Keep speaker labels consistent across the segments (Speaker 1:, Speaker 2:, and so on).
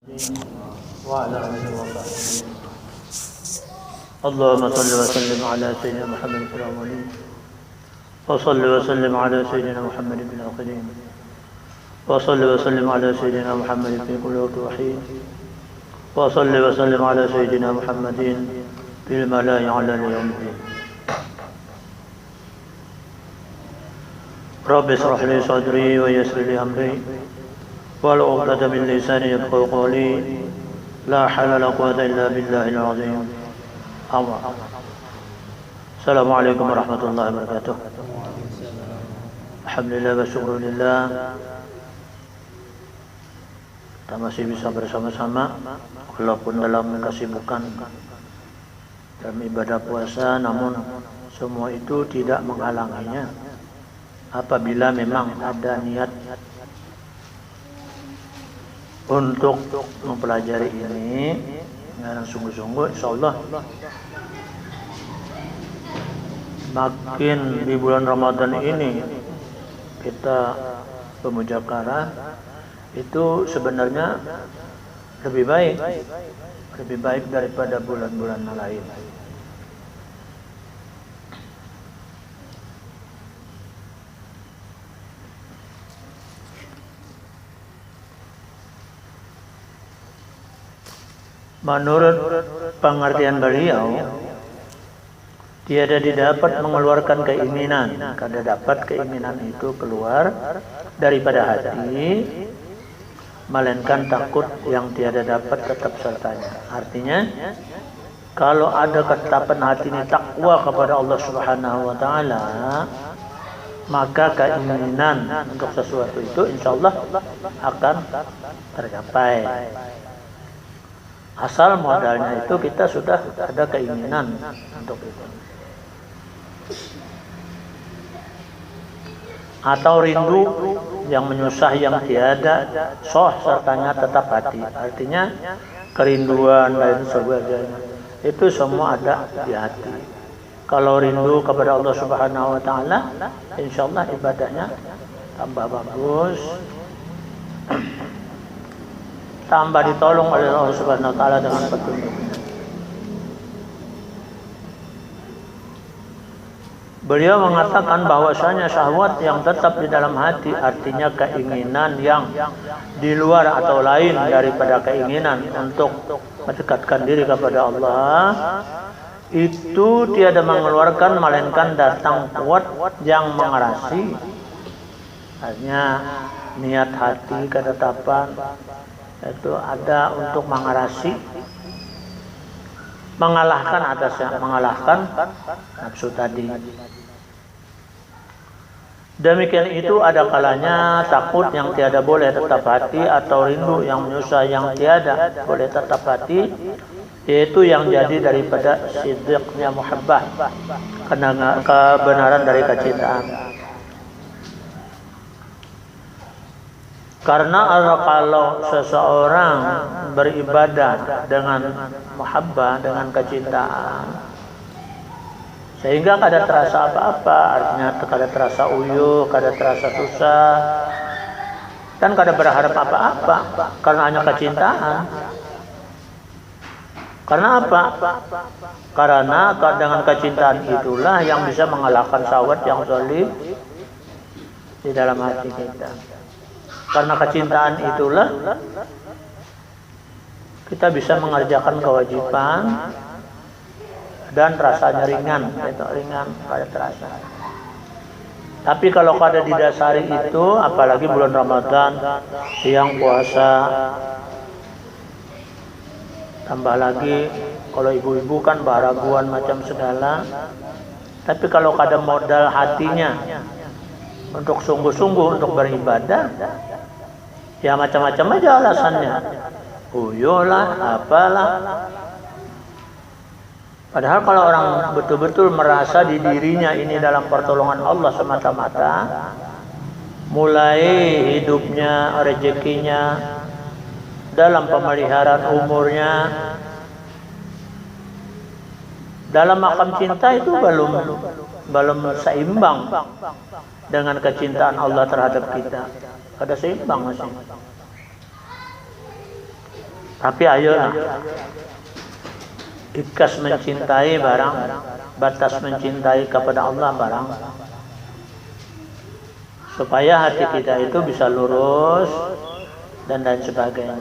Speaker 1: وعلى آله وصحبه. اللهم صل وسلم على سيدنا محمد في الأولين وصل وسلم على سيدنا محمد في الآخرين وصل وسلم على سيدنا محمد في كل وقت وحين وصل وسلم على سيدنا محمد في الملائكة على يوم الدين. رب اشرح لي صدري ويسر لي أمري والعقدة من لساني يفقهوا قولي لا حول ولا قوة إلا بالله العظيم. Assalamualaikum warahmatullahi wabarakatuh. Alhamdulillah wa syukurillah, kita masih bisa bersama-sama walaupun dalam kesibukan dalam ibadah puasa, namun semua itu tidak menghalanginya apabila memang ada niat untuk mempelajari ini dengan sungguh-sungguh. Insyaallah makin di bulan Ramadan ini kita bermujakarah itu sebenarnya lebih baik daripada bulan-bulan lain. Menurut pengertian beliau, tiada didapat mengeluarkan keinginan, karena dapat keinginan itu keluar daripada hati, melainkan takut yang tiada dapat tetap sertanya. Artinya, kalau ada ketetapan hati ini takwa kepada Allah Subhanahu wa Ta'ala, maka keinginan untuk sesuatu itu insya Allah akan tercapai. Asal modalnya itu kita sudah ada keinginan untuk itu. Atau rindu yang menyusah yang tiada soh sertanya tetap hati. Artinya kerinduan dan sebagainya itu semua ada di hati. Kalau rindu kepada Allah Subhanahu wa Ta'ala, insyaallah ibadahnya tambah bagus, tambah ditolong oleh Allah Subhanahu wa Ta'ala dengan petunjuknya. Beliau mengatakan bahwasanya syahwat yang tetap di dalam hati, artinya keinginan yang di luar atau lain daripada keinginan untuk mendekatkan diri kepada Allah, itu tiada mengeluarkan melainkan datang kuat yang mengerasi. Artinya niat hati, ketetapan itu ada untuk mengerasi, mengalahkan atasnya, mengalahkan nafsu tadi. Demikian itu ada kalanya takut yang tiada boleh tetap hati, atau rindu yang menyusah yang tiada boleh tetap hati, yaitu yang jadi daripada siddiqnya muhabbah, kebenaran dari kecintaan. Karena kalau seseorang beribadah dengan muhabbah, dengan kecintaan, sehingga kada terasa apa-apa, artinya kada terasa uyuh, kada terasa susah, dan kada berharap apa-apa, karena hanya kecintaan. Karena apa? Karena dengan kecintaan itulah yang bisa mengalahkan syahwat yang zalim di dalam hati kita. Karena kecintaan itulah kita bisa mengerjakan kewajiban dan rasanya ringan, itu ringan pada terasa. Tapi kalau kada didasari itu, apalagi bulan Ramadan yang puasa, tambah lagi kalau ibu-ibu kan baraguan macam segala. Tapi kalau kada modal hatinya untuk sungguh-sungguh untuk beribadah, ya macam-macam aja alasannya, uyulah, apalah. Padahal kalau orang betul-betul merasa di dirinya ini dalam pertolongan Allah semata-mata, mulai hidupnya, rezekinya, dalam pemeliharaan umurnya, dalam makam cinta itu belum seimbang dengan kecintaan Allah terhadap kita. Ada seimbang masih. Tapi ayolah, ikhlas mencintai barang, batas mencintai kepada Allah barang, supaya hati kita itu bisa lurus dan lain sebagainya.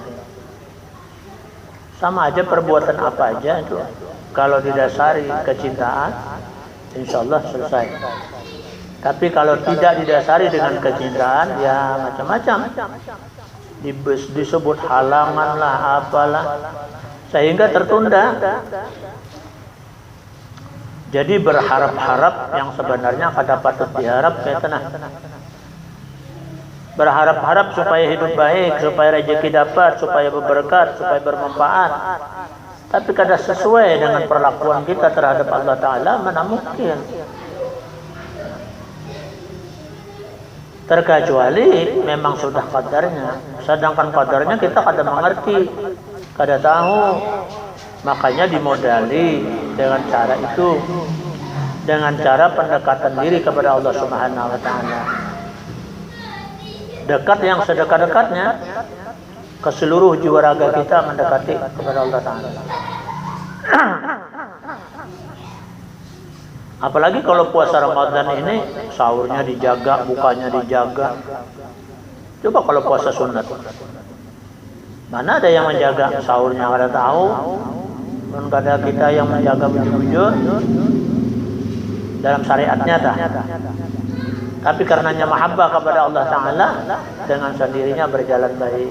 Speaker 1: Sama aja perbuatan apa aja itu, kalau didasari kecintaan, insya Allah selesai. Tapi kalau tidak didasari dengan kecintaan, ya macam-macam. Disebut halangan lah, apalah, sehingga tertunda. Jadi berharap-harap yang sebenarnya kada patut diharap kayak tenang. Berharap-harap supaya hidup baik, supaya rezeki dapat, supaya berberkat, supaya bermanfaat. Tapi kada sesuai dengan perlakuan kita terhadap Allah Ta'ala, mana mungkin. Terkecuali memang sudah qadarnya. Sedangkan qadarnya kita kada mengerti, kada tahu. Makanya dimodali dengan cara itu, dengan cara pendekatan diri kepada Allah Subhanahu wa Ta'ala. Dekat yang sedekat-dekatnya ke seluruh jiwa raga kita mendekati kepada Allah Ta'ala. Apalagi kalau puasa Ramadan ini sahurnya dijaga, bukanya dijaga. Coba kalau puasa sunat, mana ada yang menjaga sahurnya, kada tahu. Dan kada kita yang menjaga betul-betul dalam syariatnya dah. Tapi karenanya mahabbah kepada Allah Ta'ala, dengan sendirinya berjalan baik.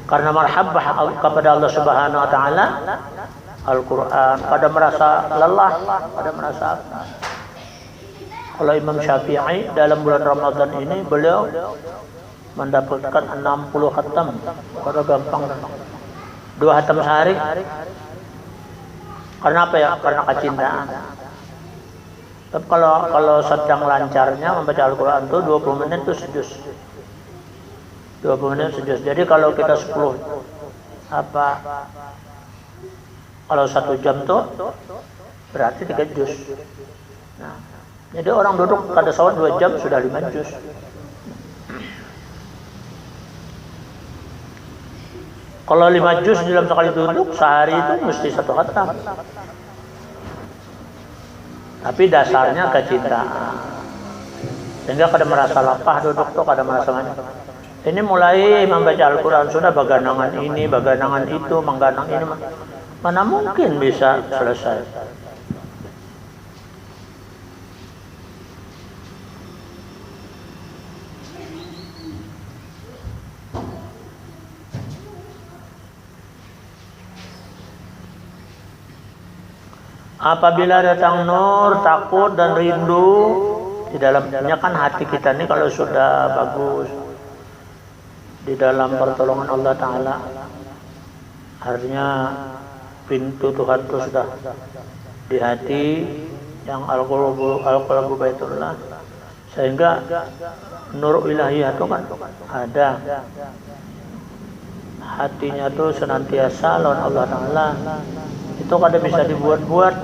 Speaker 1: Karena mahabbah kepada Allah Subhanahu wa Ta'ala, Al-Quran, pada merasa lelah, pada merasa apa. Kalau Imam Syafi'i dalam bulan Ramadan ini, beliau mendapatkan 60 khatam. Pada gampang, 2 khatam sehari. Karena apa ya? Karena kecintaan. Tapi kalau sedang lancarnya membaca Al-Quran itu 20 menit itu sejus. 20 menit sejus. Jadi kalau kita 10 kalau 1 jam tuh berarti 3 juz. Nah, jadi orang duduk kada sawat 2 jam sudah 5 juz. Kalau 5 juz dalam sekali duduk sehari itu mesti 1 khatam. Tapi dasarnya kecintaan. Sehingga kada merasa lapah duduk tuh, kada merasa mana. Ini mulai membaca Al-Quran sudah baganangan ini, baganangan itu, mengganang ini. Mana mungkin bisa selesai. Apabila datang nur, takut dan rindu di dalamnya, kan hati kita ini kalau sudah bagus di dalam pertolongan Allah Ta'ala, artinya pintu Tuhan itu sudah di hati, yang al-qalbu baitullah, sehingga nur ilahiyah itu kan ada. Hatinya itu senantiasa lawan Allah Ta'ala. Itu kada bisa dibuat-buat,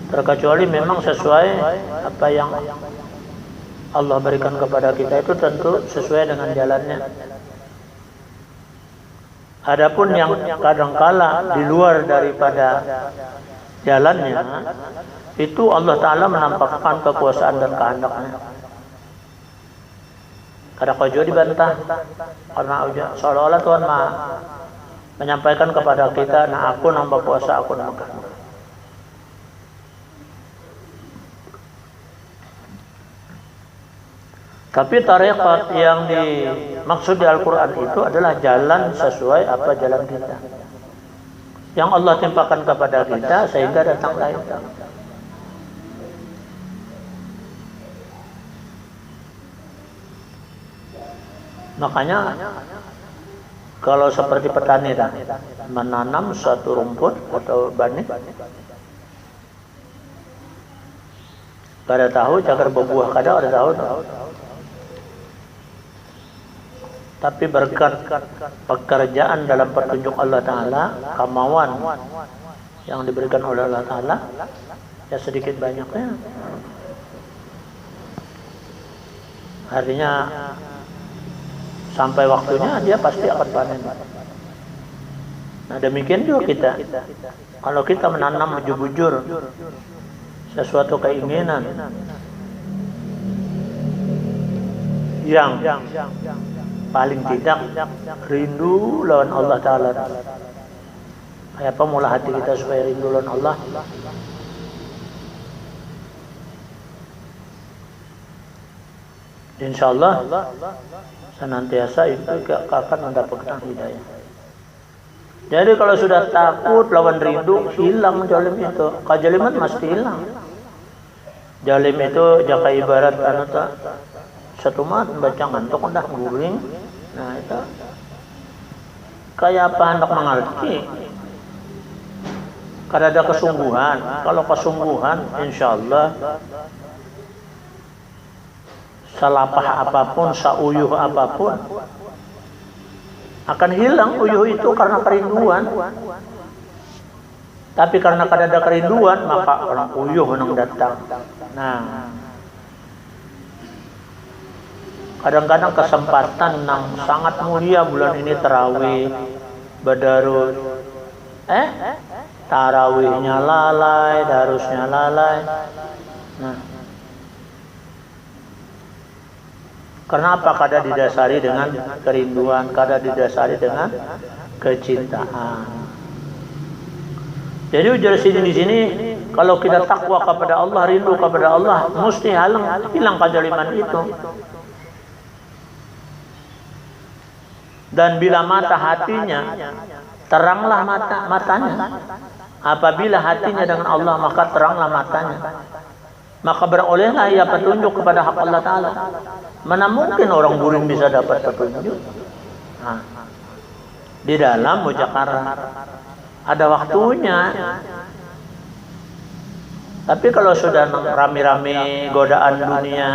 Speaker 1: terkecuali memang sesuai apa yang Allah berikan kepada kita, itu tentu sesuai dengan jalannya. Adapun yang kadangkala di luar daripada jalannya, itu Allah Ta'ala menampakkan kekuasaan dan kehendaknya. Kada kojo dibantah, karena seolah-olah Tuhan menyampaikan kepada kita, nah aku nambah puasa, aku nambah. Tapi tarekat yang dimaksud di Al-Quran itu adalah jalan sesuai apa jalan kita, yang Allah timpakan kepada kita sehingga datanglah itu. Makanya kalau seperti petani menanam suatu rumput atau benih, pada tahu cagar berbuah kadang ada tahu. Tapi berkat pekerjaan dalam petunjuk Allah Ta'ala, kemauan yang diberikan oleh Allah Ta'ala, ya sedikit banyaknya. Artinya Sampai waktunya dia pasti akan panen. Nah demikian juga kita. Kalau kita menanam bujur-bujur sesuatu keinginan yang paling tidak rindu lawan Allah Ta'ala. Kayak apa mula hati kita supaya rindu lawan Allah? InsyaAllah senantiasa itu akan mendapatkan hidayah. Jadi kalau sudah takut lawan rindu, hilang jalim itu. Kejaliman mesti hilang. Jalim itu jaka ibarat satu mat baca ngantuk udah guring. Nah itu kayak apa hendak mengerti. Karena ada kesungguhan. Kalau kesungguhan, insyaallah salapah apapun, sauyuh apapun akan hilang uyuh itu karena kerinduan. Tapi karena ada kerinduan, maka orang uyuh yang datang. Nah, kadang-kadang kesempatan yang sangat mulia bulan ini tarawih, badarus, tarawihnya lalai, darusnya lalai. Nah, kenapa? Kada didasari dengan kerinduan, kada didasari dengan kecintaan. Jadi ujar di sini, kalau kita takwa kepada Allah, rindu kepada Allah, mesti hilang kejaliman itu. Dan bila mata hatinya, teranglah matanya. Apabila hatinya dengan Allah, maka teranglah matanya. Maka berolehlah ia petunjuk kepada hak Allah Ta'ala. Mana mungkin orang burin bisa dapat petunjuk? Nah, di dalam mujakarah ada waktunya. Tapi kalau sudah rame-rame godaan dunia,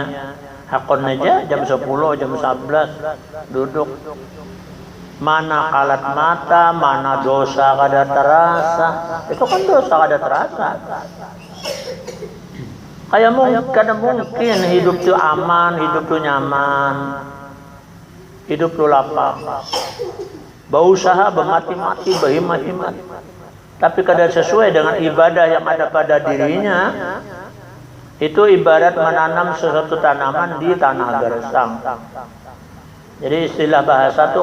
Speaker 1: hakon aja jam 10, jam 11 duduk. Mana kalat mata, mana dosa kada terasa. Itu kan dosa kada terasa. Kayak kadang mungkin hidup tu aman, hidup tu nyaman, hidup tu lapang. Berusaha bermati-mati, berhimat-himat. Tapi kadang sesuai dengan ibadah yang ada pada dirinya, itu ibarat menanam sesuatu tanaman di tanah gersang. Jadi istilah bahasa tu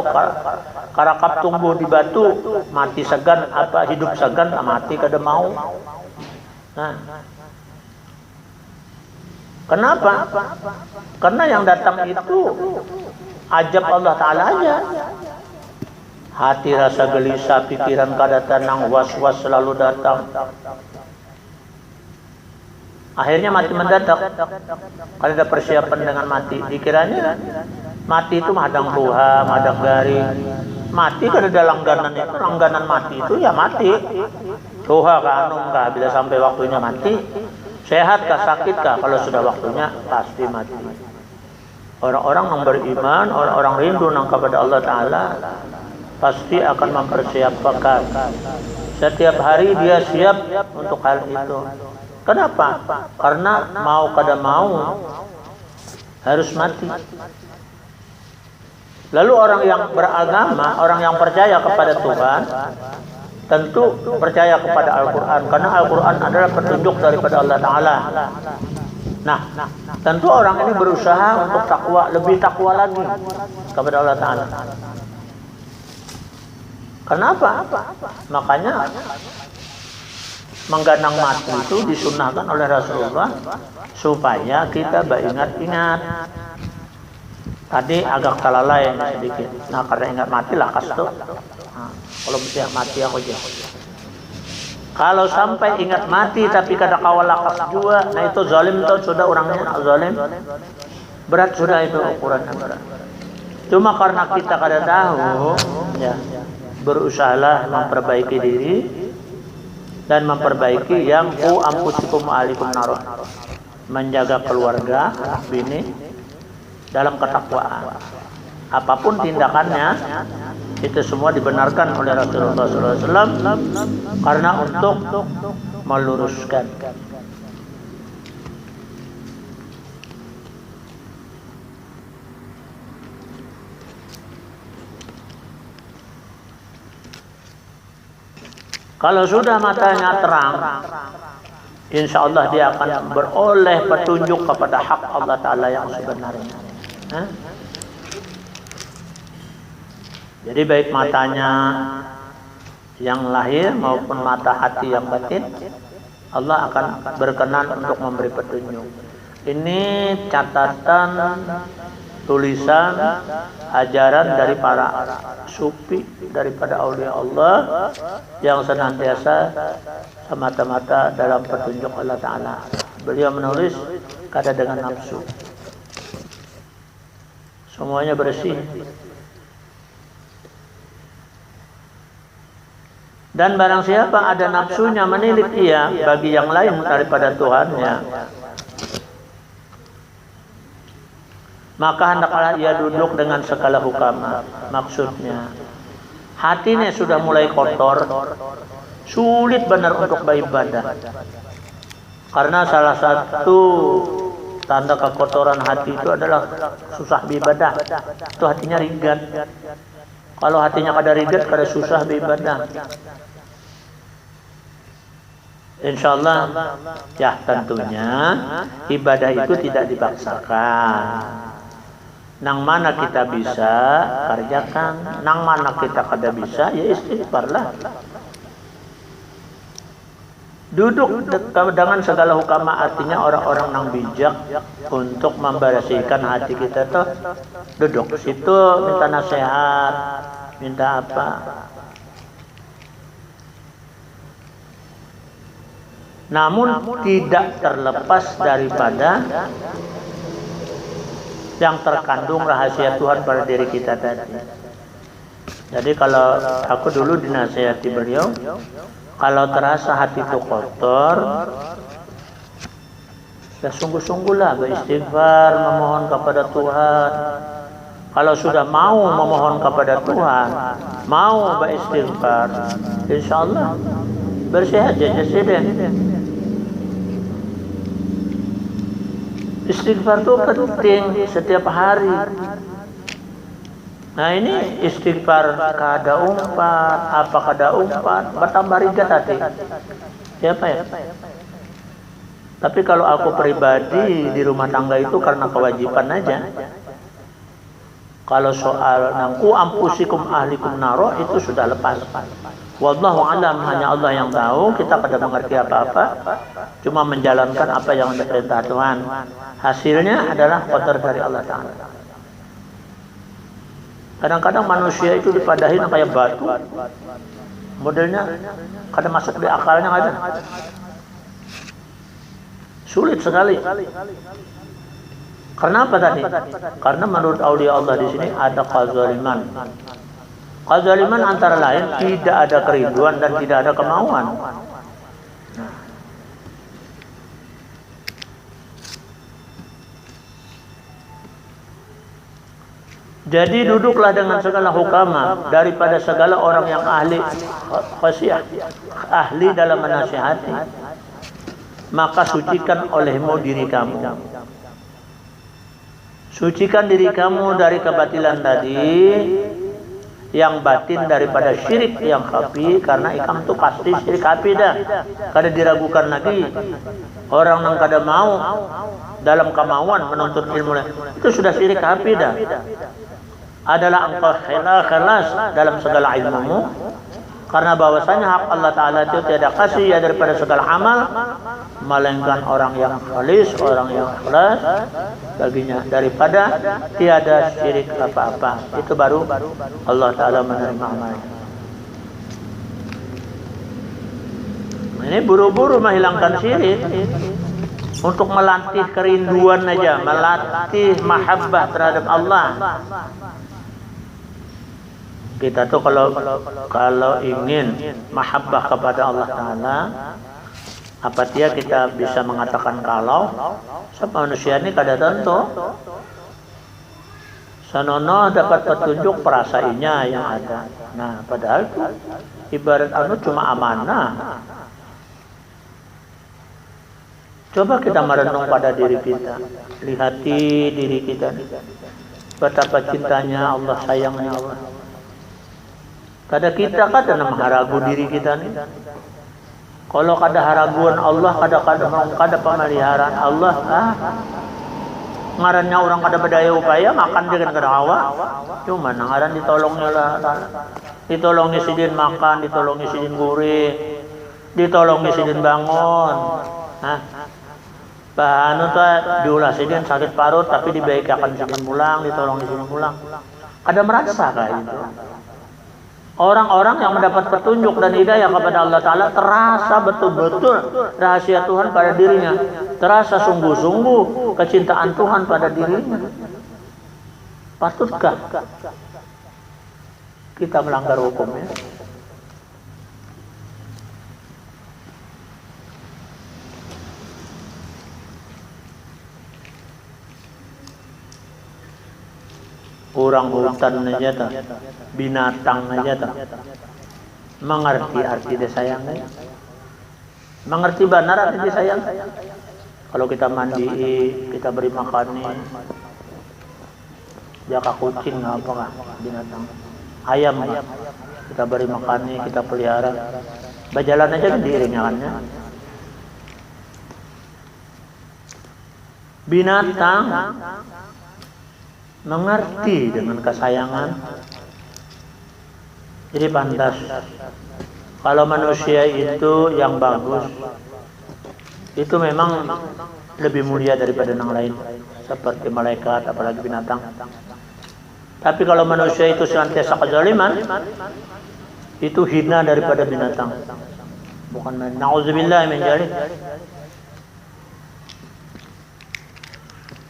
Speaker 1: karakap tumbuh di batu, mati segan, apa hidup segan, mati kada mau. Nah, kenapa? Karena yang datang itu ajab Allah Ta'ala aja. Hati rasa gelisah, pikiran kada tenang, was-was selalu datang. Akhirnya mati mendadak. Kalau ada persiapan dengan mati, dikiranya mati itu madang tuha, madang garing. Mati kada ada langganan itu, langganan mati itu ya mati. Tuha kanung kah, bila sampai waktunya mati. Sehat kah, sakit kah, kalau sudah waktunya pasti mati. Orang-orang yang beriman, orang-orang rindu kepada Allah Ta'ala, pasti akan mempersiapkan. Setiap hari dia siap untuk hal itu. Kenapa? Karena mau kada mau harus mati. Lalu orang yang beragama, orang yang percaya kepada Tuhan, tentu percaya kepada Al-Quran. Karena Al-Quran adalah petunjuk daripada Allah Ta'ala. Nah, tentu orang ini berusaha untuk takwa, lebih takwa lagi kepada Allah Ta'ala. Kenapa? Makanya mengganang mati itu disunahkan oleh Rasulullah supaya kita beringat-ingat. Tadi agak talalai sedikit. Nah, karena ingat mati lah kasto. Nah, kalau bisa mati aku aja. Kalau sampai ingat mati tapi kada kawal lakas juga, nah itu zalim tuh sudah orangnya zalim. Berat sudah itu ukurannya berat. Cuma karena kita kada tahu, ya berusahalah memperbaiki diri dan memperbaiki yang ampusikum alikum naroh, menjaga keluarga, anak bini dalam ketakwaan. Apapun tindakannya, itu semua dibenarkan oleh Rasulullah SAW karena untuk meluruskan. Kalau sudah matanya terang, insya Allah dia akan beroleh petunjuk kepada hak Allah Ta'ala yang sebenarnya. Jadi baik matanya yang lahir maupun mata hati yang batin, Allah akan berkenan untuk memberi petunjuk. Ini catatan tulisan ajaran dari para sufi, daripada aulia Allah yang senantiasa semata-mata dalam petunjuk Allah Ta'ala. Beliau menulis kada dengan nafsu, semuanya bersih. Dan barang siapa ada nafsunya menilik ia bagi yang lain daripada Tuhannya, maka hendaklah ia duduk dengan segala hukama. Maksudnya hatinya sudah mulai kotor, sulit benar untuk beribadah. Karena salah satu tanda kekotoran hati itu adalah susah beribadah. Itu hatinya rigat. Kalau hatinya kada rigat, kada susah beribadah. Insyaallah ya, tentunya ibadah itu tidak dipaksakan. Nang mana kita bisa kerjakan, nang mana kita kada bisa ya istighfarlah. Duduk dengan segala hukama, artinya orang-orang yang bijak untuk membersihkan hati kita tuh duduk situ, minta nasihat, minta apa. Namun tidak terlepas daripada yang terkandung rahasia Tuhan pada diri kita tadi. Jadi kalau aku dulu dinasihati beliau, kalau terasa hati itu kotor, ya sungguh-sungguhlah beristighfar, memohon kepada Tuhan. Kalau sudah mau memohon kepada Tuhan, mau beristighfar, insyaallah bersih aja jasiden. Istighfar itu penting setiap hari. Nah ini istighfar kada umpat, apa kada umpat, bertambah rigat hati. Siapa ya? Tapi kalau aku pribadi di rumah tangga itu karena kewajiban aja. Kalau soal nangku ampusikum ahlikum naro itu sudah lepas. Wallahu alam, hanya Allah yang tahu, kita kada mengerti apa-apa, cuma menjalankan apa yang diperintah Tuhan. Hasilnya adalah qadar dari Allah Ta'ala. Kadang-kadang manusia itu dipadahin kayak batu, modelnya kada masuk di akalnya, kada. Sulit sekali. Karena apa tadi? Karena menurut aulia Allah di sini ada kezaliman. Kezaliman antara lain tidak ada kerinduan dan tidak ada kemauan. Jadi duduklah dengan segala hukama, daripada segala orang yang ahli khasiyah, ahli dalam menasihati, maka sucikan olehmu diri kamu. Sucikan diri kamu dari kebatilan tadi, yang batin daripada syirik yang khafi, karena ikam itu pasti syirik khafi dah, kada diragukan lagi. Orang yang kada mau dalam kemauan menuntut ilmu itu sudah syirik khafi dah. Adalah engkau khilas dalam segala ilmumu, karena bahwasanya hak Allah Ta'ala itu tiada kasih ya daripada segala amal, melainkan orang yang khalis, orang yang ikhlas baginya, daripada tiada syirik apa-apa. Itu baru Allah Ta'ala menerima amalnya. Ini buru-buru menghilangkan syirik, untuk melatih kerinduan aja, melatih mahabbah terhadap Allah. Kita tuh kalau ingin mahabbah kepada Allah Ta'ala, apa dia kita bisa mengatakan kalau sebab manusia ini kada tentu. Sanono dapat petunjuk perasainya yang ada. Nah, padahal itu ibarat cuma amanah. Coba kita merenung pada diri kita, lihati diri kita, betapa cintanya Allah, sayangnya Allah. Kada kita kada mengaragu diri kita nih. Kalau kada haraguan Allah, kada pemeliharaan Allah, ngarannya orang kada berdaya upaya makan dia kan kada hawa. Cuma ngaran ditolongnya lah, ditolongi sidin makan, ditolongi sidin gurih, ditolongi sidin bangun. Bahanu tuh diulah sidin sakit parut tapi dibaikakan sidin pulang, ditolongi sidin pulang. Kada merasa kayak itu. Orang-orang yang mendapat petunjuk dan hidayah kepada Allah Ta'ala terasa betul-betul rahasia Tuhan pada dirinya. Terasa sungguh-sungguh kecintaan Tuhan pada dirinya. Patutkah kita melanggar hukumnya? Orang hutan aja tak, binatang aja tak, mengerti arti disayang, mengerti benar arti disayang. Kalau kita mandi, kita beri makan nih, jaka kucing apa binatang, ayam kita beri makan nih, kita pelihara, berjalan aja kan diiringannya. Binatang mengerti dengan kesayangan. Jadi pantas kalau manusia itu yang bagus itu memang lebih mulia daripada yang lain, seperti malaikat apalagi binatang. Tapi kalau manusia itu senantiasa kezaliman, itu hina daripada binatang. Bukan main. Nauzubillah min dzalik.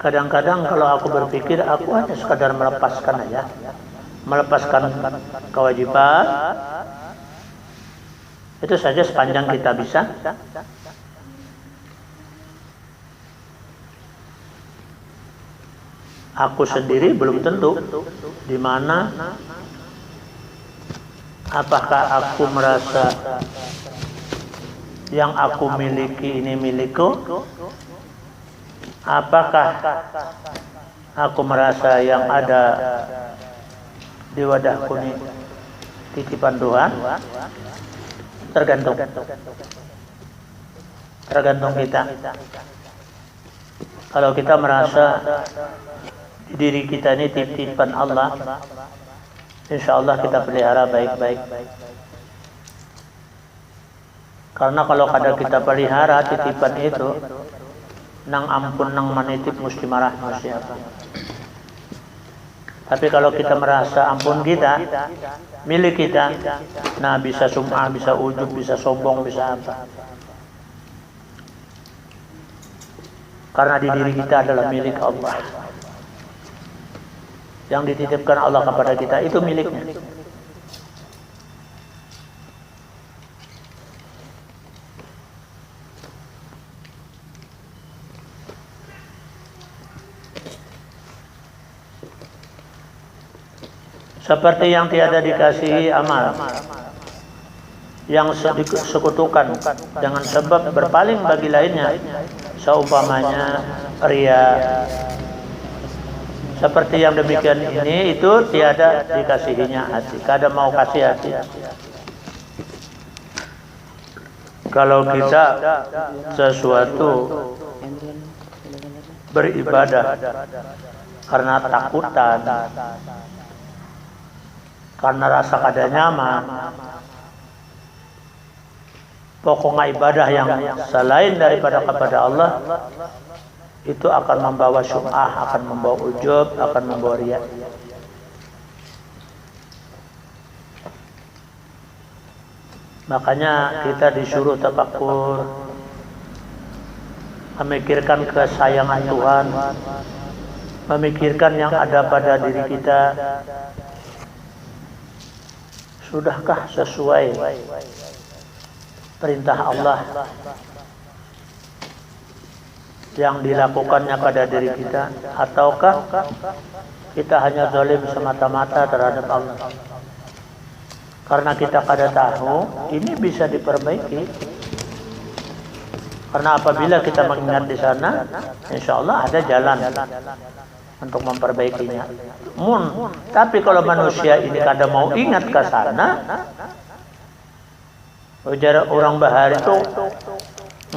Speaker 1: Kadang-kadang kalau aku berpikir, aku hanya sekadar melepaskan aja, melepaskan kewajiban, itu saja sepanjang kita bisa. Aku sendiri belum tentu di mana, apakah aku merasa yang aku miliki ini milikku. Apakah aku merasa yang ada di wadahku ini titipan Tuhan? Tergantung kita. Kalau kita merasa diri kita ini titipan Allah, insya Allah kita pelihara baik-baik. Karena kalau kada kita pelihara titipan itu, nang ampun nang manitip mesti marah siapa. Tapi kalau kita merasa ampun kita milik kita, nah bisa sum'ah, bisa ujub, bisa sombong, bisa apa. Karena di diri kita adalah milik Allah. Yang dititipkan Allah kepada kita itu miliknya. Seperti yang tiada dikasihi amal yang disekutukan dengan sebab berpaling bagi lainnya, seumpamanya ria. Seperti yang demikian ini itu tiada dikasihinya hati, kada mau kasih hati. Kalau kita sesuatu beribadah karena takutan, karena rasa kada nyaman, pokoknya ibadah yang selain daripada kepada Allah itu akan membawa syum'ah, akan membawa ujub, akan membawa riya. Makanya kita disuruh tafakkur, memikirkan kesayangan Tuhan, memikirkan yang ada pada diri kita. Sudahkah sesuai perintah Allah yang dilakukannya pada diri kita, ataukah kita hanya zalim semata-mata terhadap Allah? Karena kita kada tahu, ini bisa diperbaiki. Karena apabila kita mengingat di sana, insya Allah ada jalan untuk memperbaikinya. Tapi kalau manusia ini kada mau ingat ke sana, Ujar orang Bahari itu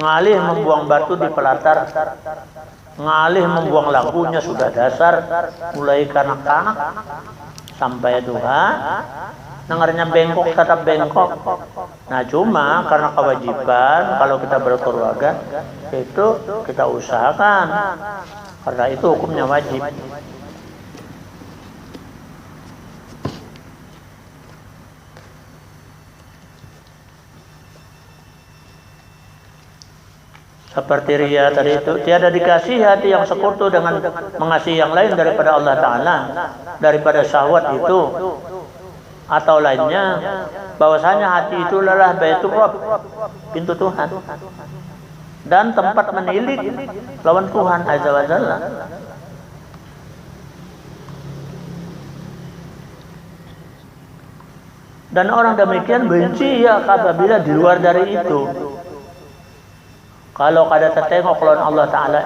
Speaker 1: ngalih membuang batu di pelatar, ngalih membuang lagunya sudah dasar, mulai kanak-kanak sampai Tuhan. Dengarnya bengkok tetap bengkok. Nah cuma karena kewajiban kalau kita berkeluarga itu kita usahakan, karena itu hukumnya wajib. Seperti ria tadi itu, tiada dikasih hati yang sekutu dengan mengasihi yang lain daripada Allah Ta'ala, daripada syahwat itu atau lainnya, bahwasanya hati itu adalah baitur Rabb, pintu Tuhan, dan tempat menilik lawan Tuhan Azza wa Jalla. Dan orang demikian benci ya apabila di luar dari itu. Kalau kada tertengok lawan Allah Ta'ala,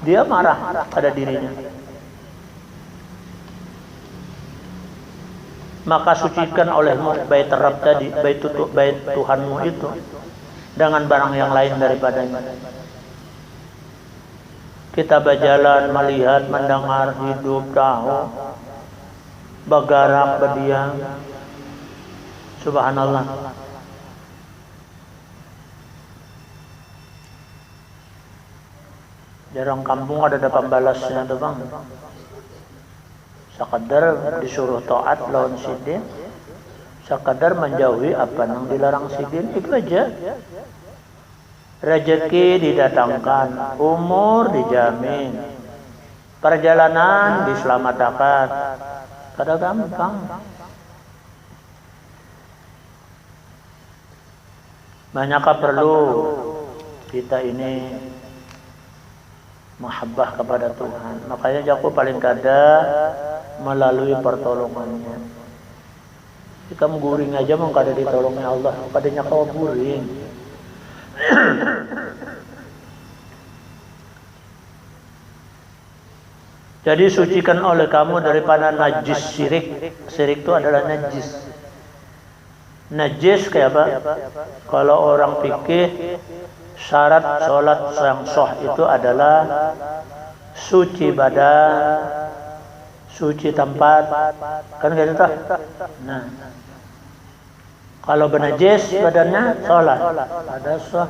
Speaker 1: dia marah pada dirinya. Maka sucikan olehmu bait Rabb tadi, bait Tuhanmu itu dengan barang yang lain daripadanya. Kita berjalan, melihat, mendengar, hidup, tahu, bergerak, berdiam. Subhanallah. Jarang kampung ada pembalasnya tuh bang. Sekadar disuruh taat lawan sidin, sekadar menjauhi apa yang dilarang sidin, itu aja. Rezeki didatangkan, umur dijamin, perjalanan diselamatkan. Kada gampang. Banyakkah perlu kita ini mahabbah kepada Tuhan. Makanya jago paling kada melalui pertolongannya. Jika mengguring aja mau kada ditolongnya Allah, kadanya kau guring. Jadi sucikan oleh kamu daripada najis syirik. Syirik itu adalah najis. Najis kayak apa? Kalau orang fikih, syarat sholat yang sah itu adalah suci badan, suci tempat, kan gitu toh? Nah, kalau bernajis badannya sholat, ada sah.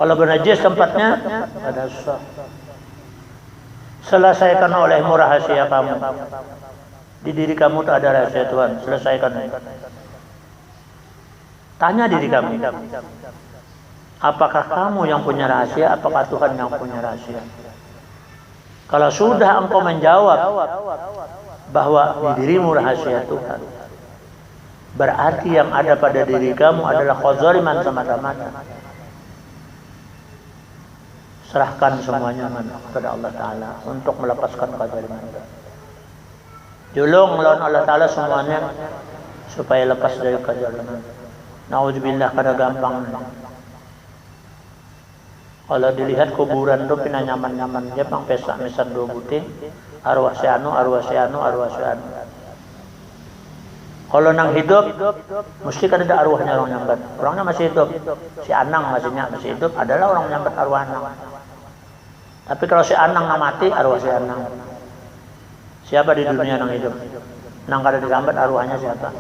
Speaker 1: Kalau bernajis tempatnya, ada sah. Selesaikan olehmu rahasia kamu. Di diri kamu tak ada rahasia Tuhan. Selesaikan. Tanya diri kamu, apakah kamu yang punya rahasia, apakah Tuhan yang punya rahasia? Kalau sudah engkau menjawab bahwa di dirimu rahasia Tuhan, berarti yang ada pada diri kamu adalah kezaliman semata-mata. Serahkan semuanya kepada Allah Ta'ala untuk melepaskan kezaliman. Julung lawan Allah Ta'ala semuanya supaya lepas dari kezaliman. Nauzubillah, kada gampang. Kalau dilihat kuburan tu pina nyaman-nyaman je pang pesak mesan dua buting, arwah si anu, arwah si anu, arwah si anu. Kalau nang hidup mesti kan ada arwahnya orang nyambat. Orangnya masih hidup. Si Anang maksudnya masih hidup adalah orang nyambat arwah Anang. Tapi kalau si Anang nang mati, arwah si Anang. Siapa di dunia nang hidup? Nang kada disambat arwahnya siapa?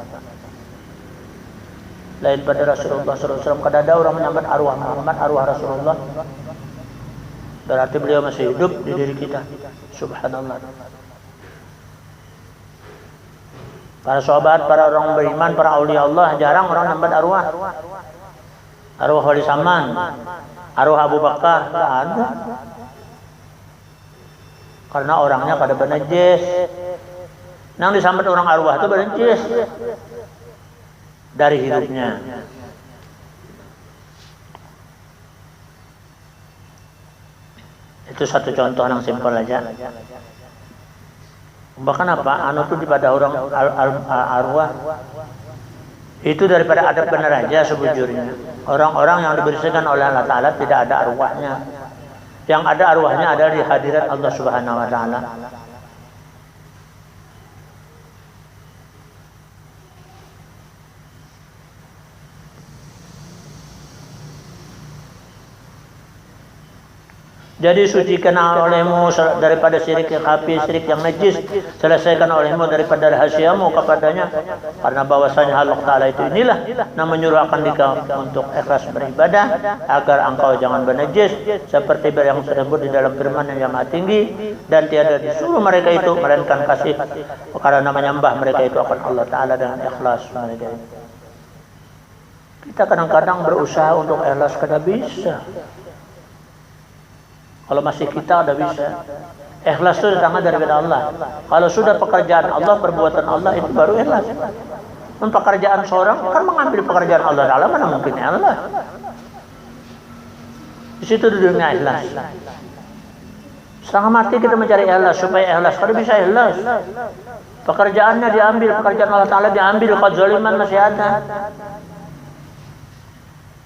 Speaker 1: Lain pada Rasulullah SAW, kada ada orang menyambat arwah Muhammad, arwah Rasulullah. Berarti beliau masih hidup di diri kita. Subhanallah. Para sahabat, para orang beriman, para aulia Allah, jarang orang menyambat arwah. Arwah Wali Saman, arwah Abu Bakar, tidak ada. Karena orangnya pada bernajis. Nang disambat orang arwah itu bernajis dari hidupnya. Itu satu contoh yang simpel aja. Bahkan apa? Anu tuh daripada orang arwah itu daripada adab benar aja sebujurnya. Orang-orang yang dibersihkan oleh Allah Ta'ala tidak ada arwahnya. Yang ada arwahnya ada di hadirat Allah Subhanahu Wa Ta'ala. Jadi sucikan olehmu daripada syirik yang khafi, syirik yang najis. Selesaikan olehmu daripada rahasiamu kepadanya. Karena bahwasanya Allah Ta'ala itu inilah yang menyuruh akan dikau untuk ikhlas beribadah, agar engkau jangan bernajis, seperti yang tersebut di dalam firman yang maha tinggi. Dan tiada disuruh mereka itu melainkan kasih, karena menyembah mereka itu akan Allah Ta'ala dengan ikhlas mereka. Kita kadang-kadang berusaha untuk ikhlas, kada bisa. Kalau masih kita udah bisa. Ikhlas itu datangnya daripada Allah. Kalau sudah pekerjaan Allah, perbuatan Allah, itu baru ikhlas. Pekerjaan seorang kan mengambil pekerjaan Allah Ta'ala, mana mungkin ikhlas. Di situ duduknya ikhlas. Setengah mati kita mencari ikhlas, supaya ikhlas. Kalau bisa ikhlas, pekerjaannya diambil, pekerjaan Allah Ta'ala diambil, kezaliman masih ada.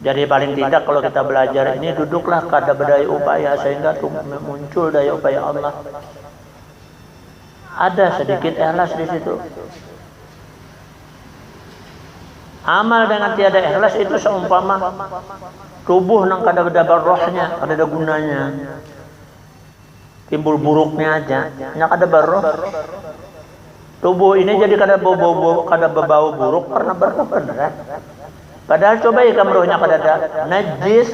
Speaker 1: Jadi paling tidak kalau kita belajar ini, duduklah kada berdaya upaya sehingga muncul daya upaya Allah. Ada sedikit ikhlas di situ. Amal dengan tiada ikhlas itu seumpama tubuh nang kada ada rohnya, kada ada gunanya. Timbul buruknya aja, nya kada berroh. Tubuh ini jadi kada bau buruk karena berroh beneran. Padahal coba ya kamu rohnya pada najis.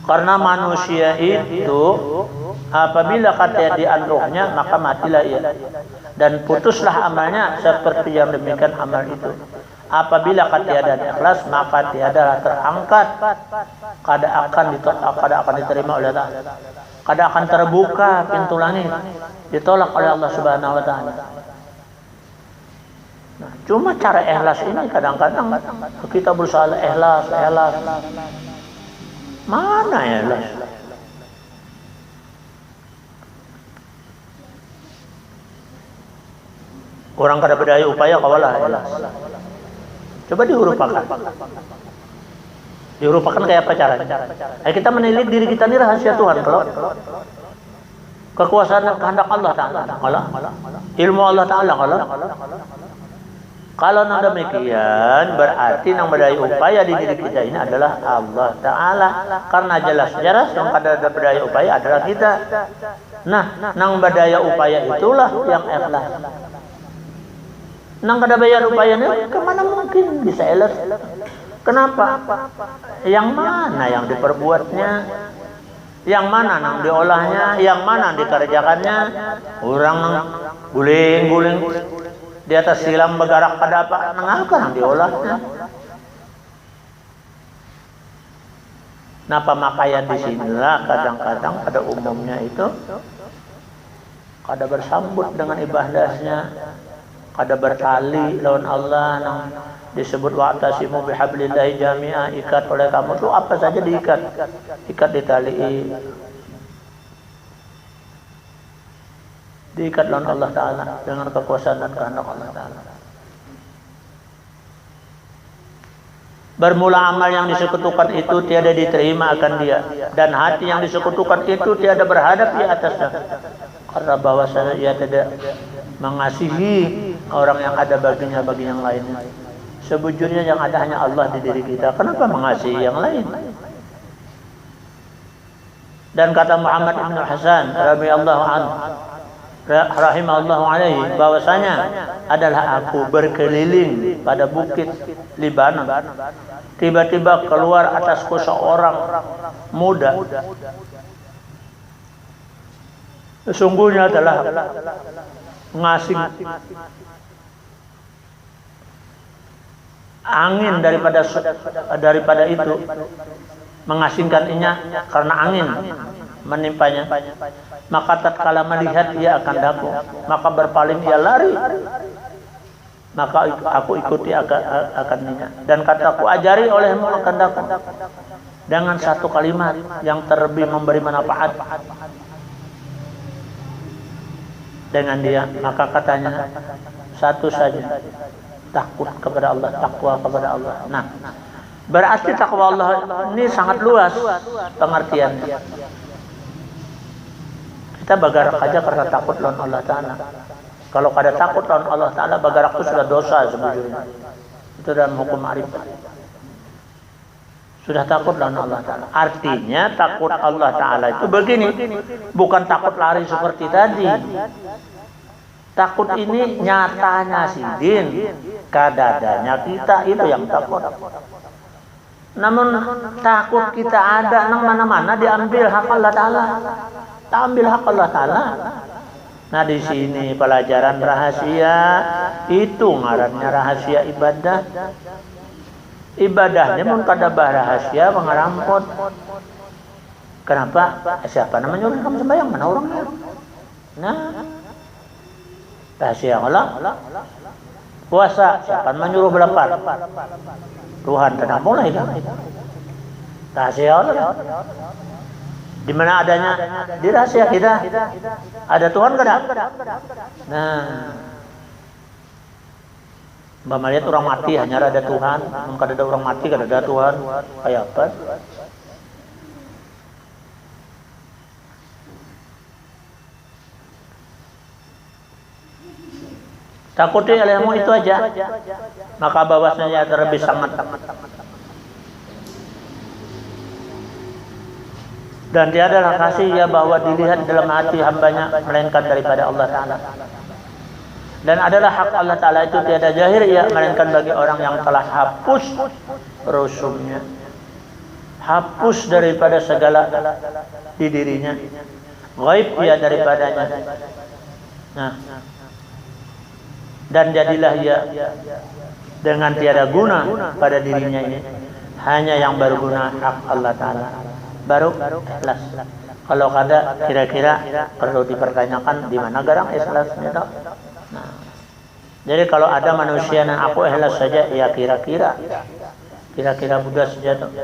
Speaker 1: Karena manusia itu apabila kata dianruhnya maka matilah ia. Dan putuslah amalnya seperti yang demikian amal itu. Apabila tiada ikhlas maka tiada terangkat, kada akan diterima oleh Allah. Kada akan terbuka pintu langit, ditolak oleh Allah Subhanahu wa Ta'ala. Nah, cuma cara ikhlas ini kadang-kadang kita berusaha ikhlas. Mana ikhlas? Orang kada berdaya upaya kawalah ikhlas. Coba dihurufakan. Dihurufakan kayak apa caranya? Kita menilik diri kita ini rahasia Tuhan. Kalau kekuasaan kehendak Allah Ta'ala, ilmu Allah Ta'ala, kalau demikian berarti yang berdaya upaya di diri kita ini adalah Allah Ta'ala. Karena jelas-jelas yang kada berdaya upaya adalah kita. Nah, yang berdaya upaya itulah yang ikhlas. Nang kada bayar upayanya, kemana mungkin bisa ikhlas? Kenapa? Yang mana yang diperbuatnya? Yang mana yang diolahnya? Yang mana yang dikerjakannya? Orang guling-guling di atas silam bergerak pada apa? Nang apa yang diolahnya? Nah, pemakaian di sinilah kadang-kadang pada umumnya itu kada bersambut dengan ibadahnya, kada bertali lawan Allah nang disebut wa'tasimu bihablillahi jami'a, ikat oleh kamu tuh apa saja diikat, ikat di tali, diikat lawan Allah Ta'ala dengan kekuasaan dan kehendak Allah Ta'ala. Bermula amal yang disekutukan itu tiada diterima akan dia, dan hati yang disekutukan itu tiada berhadap di atasnya, karena bahwasanya ia tidak mengasihi orang yang ada baginya bagi yang lainnya. Sebujurnya yang ada hanya Allah di diri kita. Kenapa mengasihi yang lain? Dan kata Muhammad bin Hasan radhiyallahu anhu, rahimahullahu alaihi, bahwasanya adalah aku berkeliling pada bukit Libanon. Tiba-tiba keluar atasku seorang muda. Sesungguhnya adalah ngasing angin daripada itu, mengasingkannya karena angin menimpanya. Maka tatkala melihat ia akan daku, maka berpaling ia lari. Maka aku ikuti akannya, dan kataku ajari olehmu akan daku dengan satu kalimat yang terlebih memberi manfaat dengan dia. Maka katanya satu saja, takut kepada Allah, takwa kepada Allah. Nah, berarti takwa Allah ini sangat luas pengertiannya. Kita bagarak aja karena takut lawan Allah Ta'ala. Kalau kada takut lawan Allah Ta'ala, bagarak itu sudah dosa sebetulnya. Itu dalam hukum ma'rifat. Sudah takut dengan Allah Ta'ala. Artinya takut Allah Ta'ala itu begini, bukan takut lari seperti tadi. Takut ini nyatanya sidin, kadadanya kita itu yang takut. Namun takut kita ada nang mana-mana diambil hak Allah Ta'ala. Ambil hak Allah Ta'ala. Nah di sini pelajaran rahasia itu ngarannya rahasia ibadah. Ibadahnya pun kada rahasia mengarampot. Kenapa? Siapa namanya orang kamu sembahyang? Mana orangnya? Nah, rahasia Allah. Puasa, siapa menyuruh berlapar? Tuhan tidak mulai kan? Rahasia Allah. Di mana adanya? Di rahasia kita. Ada Tuhan kada? Nah, Mbak melihat orang mati hanya ada Tuhan, kalau ada orang mati kada ada Tuhan, kayak apa? Takuti ilmu itu aja, maka bahwasanya terlebih sangat. Dan tiada kasih ya bahwa dilihat dalam hati hambanya melainkan daripada Allah Ta'ala. Dan adalah hak Allah Ta'ala itu tiada jahir ya melainkan bagi orang yang telah hapus rusumnya, hapus daripada segala di dirinya, gaib ya daripadanya. Nah, dan jadilah ya dengan tiada guna pada dirinya ini, hanya yang berguna hak Allah Ta'ala, baru ikhlas. Kalau kada kira-kira perlu dipertanyakan di mana garang ikhlasnya tak? Nah, jadi kalau ada manusia yang aku ikhlas saja, ya kira-kira mudah saja tuh.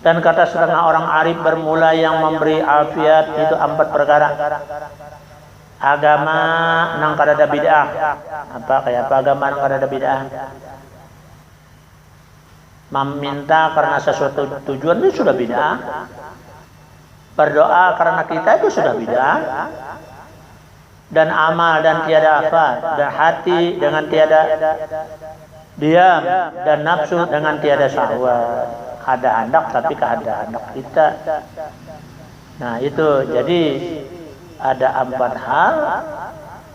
Speaker 1: Dan kata setengah orang arif bermula yang memberi afiat itu 4 perkara. Agama nang kada ada bid'ah. Kayak apa agama nang kada ada bid'ah? Meminta karena sesuatu tujuan itu sudah bid'ah. Berdoa karena kita itu sudah bid'ah. Dan amal dan tiada apa, dan hati dengan tiada diam, dan nafsu dengan tiada syahwat. Ada hendak tapi keada hendak kita. Nah itu jadi ada 4 hal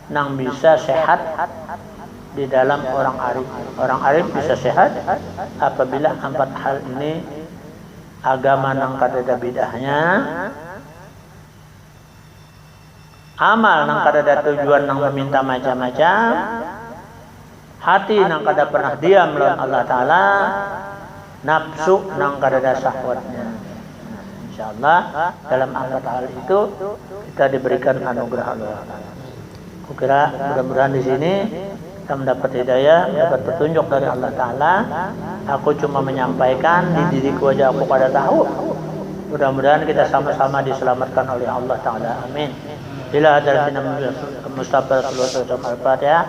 Speaker 1: yang bisa sehat di dalam orang arif. Orang arif bisa sehat apabila 4 hal ini, agama nang kada bid'ahnya, amal nang kada tujuan nang meminta macam-macam, hati nang kada pernah diam lawan Allah Ta'ala, nafsu nang kada syahwatnya. Insyaallah dalam 4 hal itu kita diberikan anugerah Allah Ta'ala. Aku kira mudah-mudahan di sini kita mendapat hidayah, mendapat petunjuk dari Allah Ta'ala. Aku cuma menyampaikan, di diriku aja aku kada tahu. Mudah-mudahan kita sama-sama diselamatkan oleh Allah Ta'ala. Amin. Bila hadratina Mustafa sallallahu alaihi wasallam. Al-Fatihah.